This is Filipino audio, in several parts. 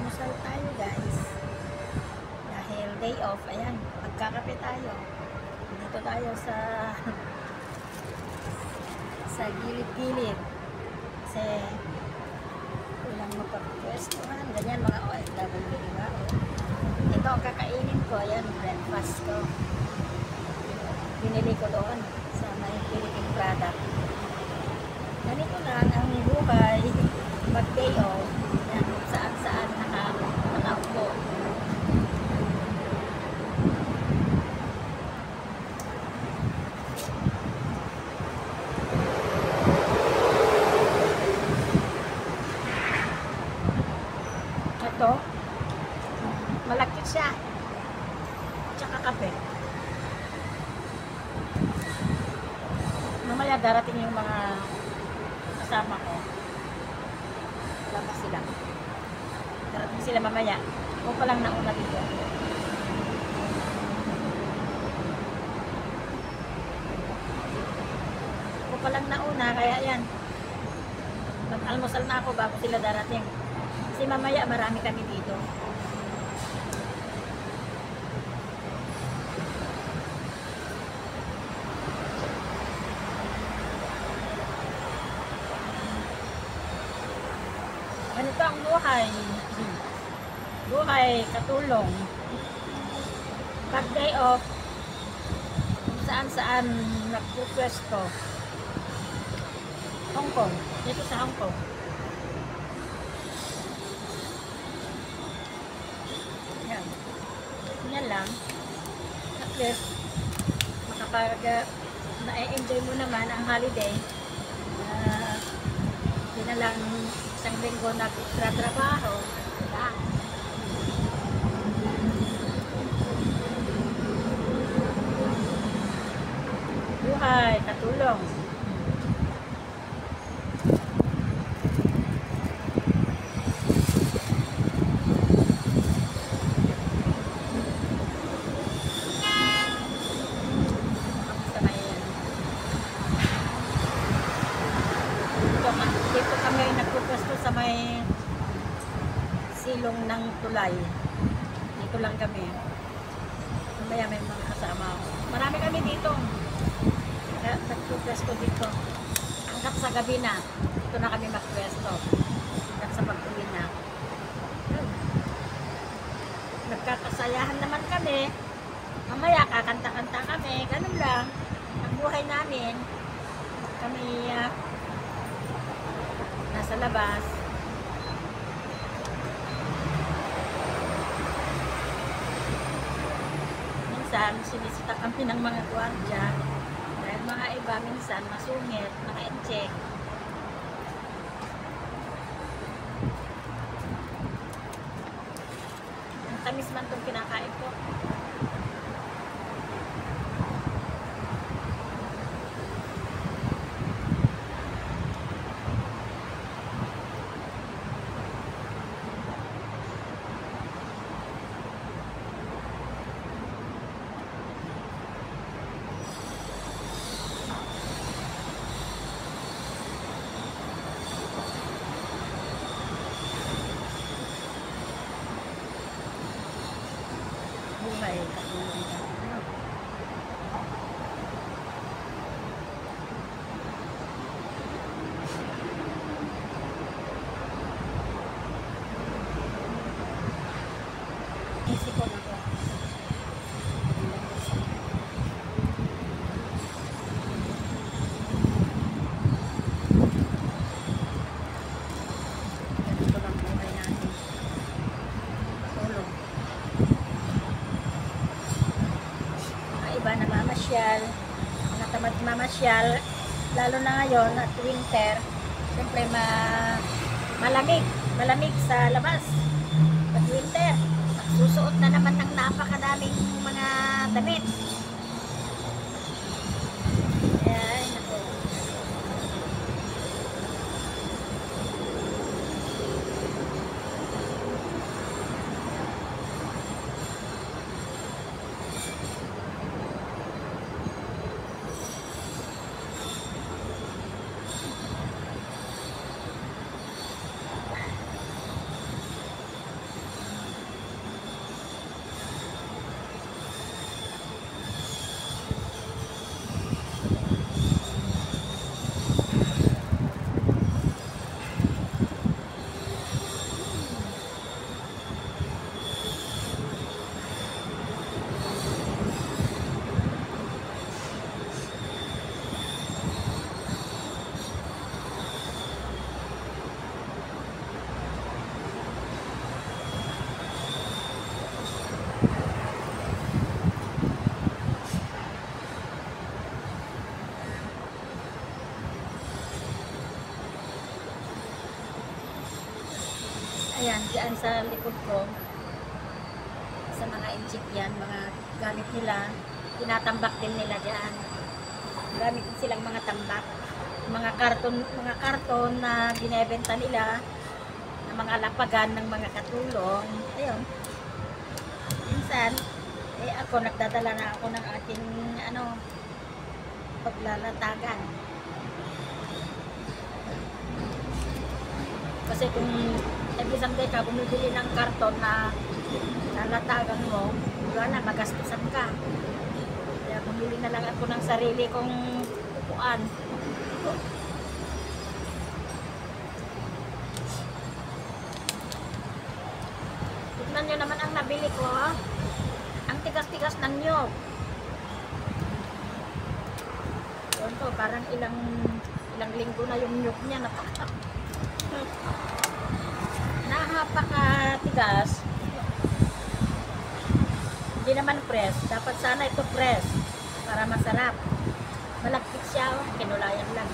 Almusal tayo guys. Dahil day off, ayan, magkakape tayo. Dito tayo sa gilid-gilid. Kasi walang mapapwestuhan. Ganyan mga OFW, diba? Ito ang kakainin ko, ayan, breakfast ko. Binili ko doon sa may Philippine product. Ganito lang ang buhay pag day off. Yan, saan-saan nakaupo. Ito, malaki siya. Tsaka kape. Mamaya darating yung mga kasama ko. Labas sila. Darating sila mamaya. O pa lang nauna dito. O pa lang nauna, kaya yan. Mag-almusal na ako bago sila darating. Kasi mamaya marami kami dito. Ganito ang buhay. Buhay, katulong. Pag day off, saan-saan nagpupwesto. Hong Kong. Dito sa Hong Kong. Yan. Yan lang. At least, na-enjoy mo naman ang holiday. Hindi na lang isang linggo nagtrabaho. Diba? Buhay, katulong. Dito kami nagpupwesto sa may silong ng tulay. Dito lang kami. Mamaya may mga kasama ako. Marami kami dito. Kaya nagpupwesto dito. Hanggat sa gabi na. Dito na kami magpwesto. Hanggat sa pag-uwi na. Nagkakasayahan naman kami. Mamaya kakanta-kanta kami. Ganun lang. Ang buhay namin. Kami nasa labas. Minsan, sinisita kami ng mga gwardiya. Dahil mga iba minsan masungit, naka-check. Ang tamis man itong kinakain ko. Buhay, katulong ka. Isip ko na ko. Ganito lang buhay natin. Tulong. Iba namamasyal, natamad mamasyal, lalo na ngayon at winter, siyempre malamig sa labas. At winter, susuot na naman ng napakadaming mga damit. Ay, naku. Ayan, diyan sa likod ko, sa mga inchik yan, mga gamit nila, tinatambak din nila diyan. Gamit din silang mga tambak. Mga karton na binebenta nila, na mga lapagan ng mga katulong. Ayun. Minsan, ako nagdadala na ako ng aking paglalatagan. Kasi kung every Sunday ka bumibili ng karton na lalatagan mo, wala na, magastusan ka. Kaya bumili na lang ako ng sarili kong upuan. Tignan nyo naman ang nabili ko, ha? Ang tigas-tigas ng nyog. Yun to, parang ilang linggo na yung nyog niya. Napakatigas. Hindi naman press. Dapat sana ito press para masarap. Malagkit siya, oh. Kinulayan lang.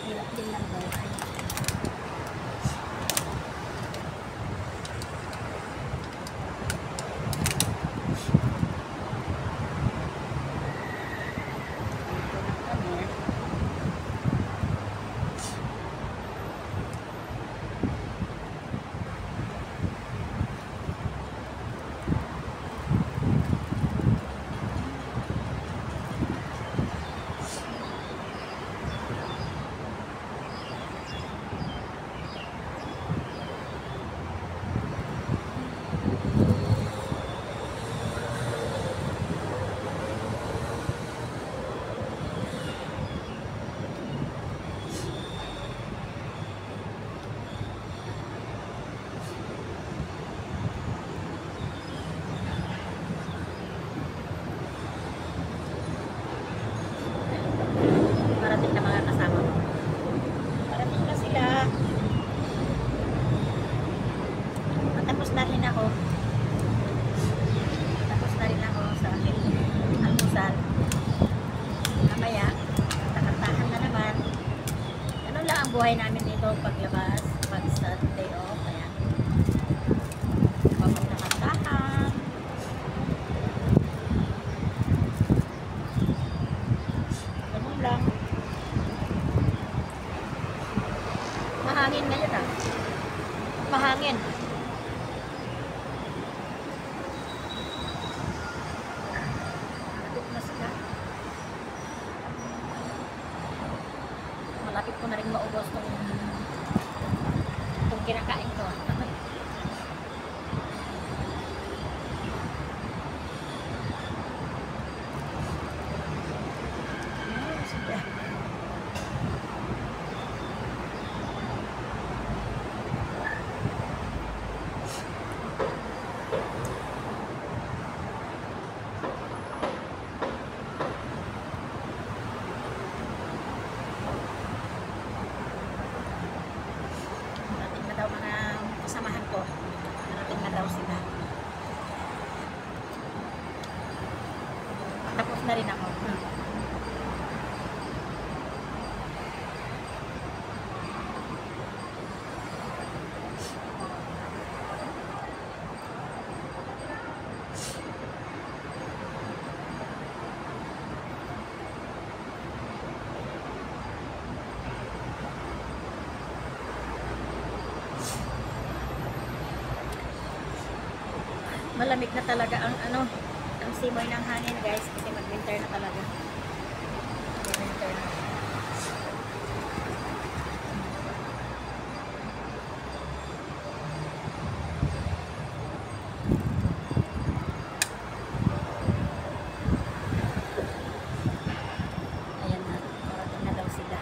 Hirap din lang buhay. Parating na mga kasama ko. Parating na sila. Matapos na rin ako. Tapos na rin ako sa aking almusal. Mamaya, takantahan na naman. Ganun lang ang buhay namin dito paglabas, pag sa day off. Ayan. Kapag nakantahan. Ganun lang. Mahangin ngayon, ah. Mahangin. Malapit na sila. Malapit ko na rin maubos itong kinakain ko. Sige. Narating na daw mga kasamahan ko. Narating na daw sila. Tapos na rin ako. Malamig na talaga ang ang simoy ng hangin, guys, kasi mag-winter na talaga. Mag-winter na. Ayan na, parating na daw sila.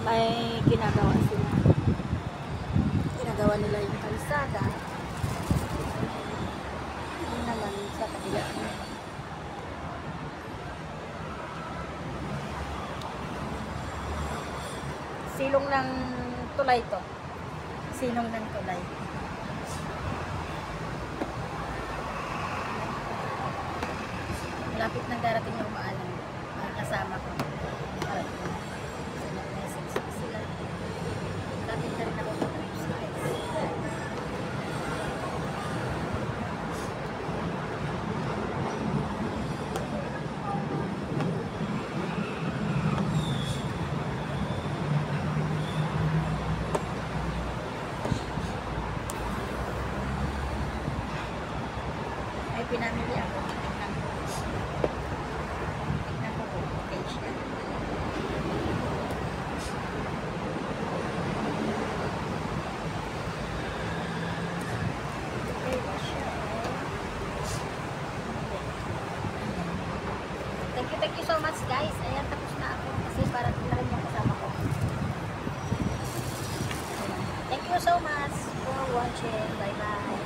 may ginagawa sila. Ginagawa nila yung kalsada. Yun naman sa kabila. Silong ng tulay to. Silong ng tulay. Malapit na darating yung mga kasama ko. Malapit na. Message sila. Malapit na rin ako sa ay pinamili ako. Tignan ko kung okay siya. Okay ba siya? Thank you so much guys. Ayan, tapos na ako kasi para na rin yung kasama ko. Thank you so much for watching. Bye bye.